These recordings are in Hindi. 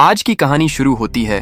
आज की कहानी शुरू होती है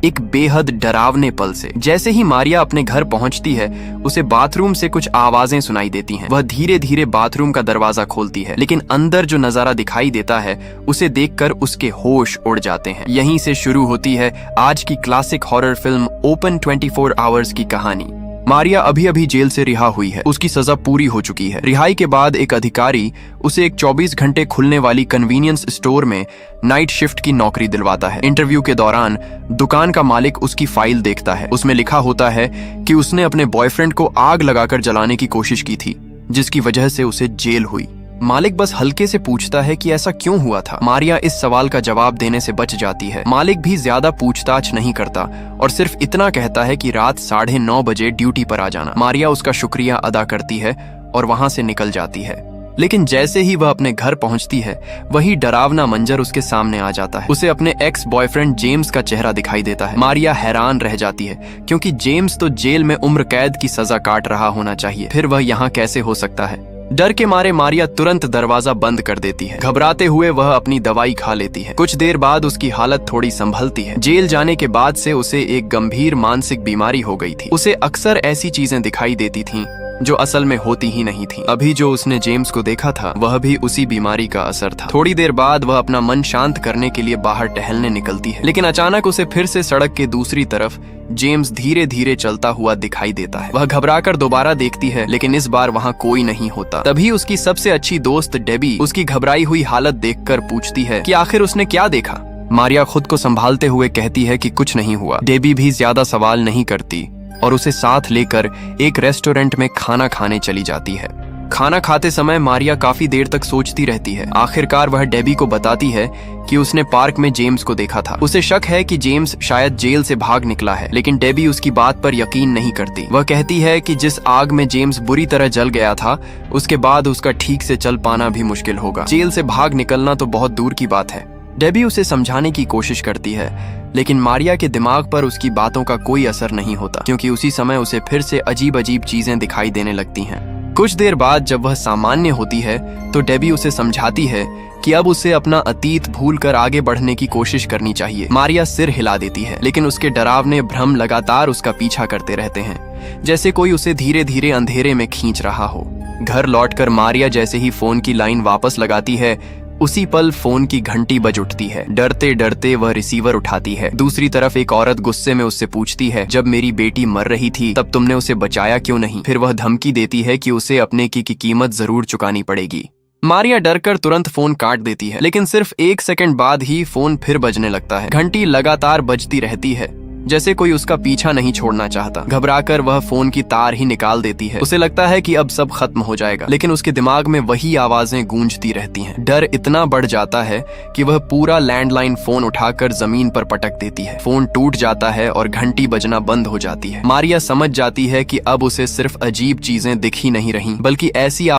एक बेहद डरावने पल से। जैसे ही मारिया अपने घर पहुंचती है, उसे बाथरूम से कुछ आवाजें सुनाई देती हैं। वह धीरे धीरे बाथरूम का दरवाजा खोलती है, लेकिन अंदर जो नजारा दिखाई देता है उसे देखकर उसके होश उड़ जाते हैं। यहीं से शुरू होती है आज की classic horror film open 24 hours की कहानी। मारिया अभी अभी जेल से रिहा हुई है। उसकी सजा पूरी हो चुकी है। रिहाई के बाद एक अधिकारी उसे एक 24 घंटे खुलने वाली कन्वीनियंस स्टोर में नाइट शिफ्ट की नौकरी दिलवाता है। इंटरव्यू के दौरान दुकान का मालिक उसकी फाइल देखता है। उसमें लिखा होता है कि उसने अपने बॉयफ्रेंड को आग लगाकर जलाने की कोशिश की थी, जिसकी वजह से उसे जेल हुई। मालिक बस हल्के से पूछता है कि ऐसा क्यों हुआ था। मारिया इस सवाल का जवाब देने से बच जाती है। मालिक भी ज्यादा पूछताछ नहीं करता और सिर्फ इतना कहता है कि रात 9:30 बजे ड्यूटी पर आ जाना। मारिया उसका शुक्रिया अदा करती है और वहां से निकल जाती है। लेकिन जैसे ही वह अपने घर पहुंचती है, वही डरावना मंजर उसके सामने आ जाता है। उसे अपने एक्स बॉयफ्रेंड जेम्स का चेहरा दिखाई देता है। मारिया हैरान रह जाती है, क्योंकि जेम्स तो जेल में उम्र कैद की सजा काट रहा होना चाहिए। फिर वह यहाँ कैसे हो सकता है? डर के मारे मारिया तुरंत दरवाजा बंद कर देती है। घबराते हुए वह अपनी दवाई खा लेती है। कुछ देर बाद उसकी हालत थोड़ी संभलती है। जेल जाने के बाद से उसे एक गंभीर मानसिक बीमारी हो गई थी। उसे अक्सर ऐसी चीजें दिखाई देती थीं जो असल में होती ही नहीं थी। अभी जो उसने जेम्स को देखा था, वह भी उसी बीमारी का असर था। थोड़ी देर बाद वह अपना मन शांत करने के लिए बाहर टहलने निकलती है, लेकिन अचानक उसे फिर से सड़क के दूसरी तरफ जेम्स धीरे धीरे चलता हुआ दिखाई देता है। वह घबराकर दोबारा देखती है, लेकिन इस बार वहाँ कोई नहीं होता। तभी उसकी सबसे अच्छी दोस्त डेबी उसकी घबराई हुई हालत देखकर पूछती है कि आखिर उसने क्या देखा। मारिया खुद को संभालते हुए कहती है कि कुछ नहीं हुआ। डेबी भी ज्यादा सवाल नहीं करती और उसे साथ लेकर एक रेस्टोरेंट में खाना खाने चली जाती है। खाना खाते समय मारिया काफी देर तक सोचती रहती है। आखिरकार वह डेबी को बताती है कि उसने पार्क में जेम्स को देखा था। उसे शक है कि जेम्स शायद जेल से भाग निकला है, लेकिन डेबी उसकी बात पर यकीन नहीं करती। वह कहती है कि जिस आग में जेम्स बुरी तरह जल गया था, उसके बाद उसका ठीक से चल पाना भी मुश्किल होगा। जेल से भाग निकलना तो बहुत दूर की बात है। डेबी उसे समझाने की कोशिश करती है, लेकिन मारिया के दिमाग पर उसकी बातों का कोई असर नहीं होता, क्योंकि उसी समय उसे फिर से अजीब अजीब चीजें दिखाई देने लगती हैं। कुछ देर बाद जब वह सामान्य होती है, तो डेबी उसे समझाती है कि अब उसे अपना अतीत भूलकर आगे बढ़ने की कोशिश करनी चाहिए। मारिया सिर हिला देती है, लेकिन उसके डरावने भ्रम लगातार उसका पीछा करते रहते हैं, जैसे कोई उसे धीरे धीरे अंधेरे में खींच रहा हो। घर लौटकर मारिया जैसे ही फोन की लाइन वापस लगाती है, उसी पल फोन की घंटी बज उठती है। डरते डरते वह रिसीवर उठाती है। दूसरी तरफ एक औरत गुस्से में उससे पूछती है, जब मेरी बेटी मर रही थी तब तुमने उसे बचाया क्यों नहीं? फिर वह धमकी देती है कि उसे अपने की कीमत जरूर चुकानी पड़ेगी। मारिया डरकर तुरंत फोन काट देती है, लेकिन सिर्फ 1 सेकंड बाद ही फोन फिर बजने लगता है। घंटी लगातार बजती रहती है, जैसे कोई उसका पीछा नहीं छोड़ना चाहता। घबराकर वह फोन की तार ही निकाल देती है। उसे लगता है कि अब सब खत्म हो जाएगा, लेकिन उसके दिमाग में वही आवाजें गूंजती रहती हैं। डर इतना बढ़ जाता है कि वह पूरा लैंडलाइन फोन उठाकर जमीन पर पटक देती है। फोन टूट जाता है और घंटी बजना बंद हो जाती है। मारिया समझ जाती है कि अब उसे सिर्फ अजीब चीजें दिख ही नहीं रही, बल्कि ऐसी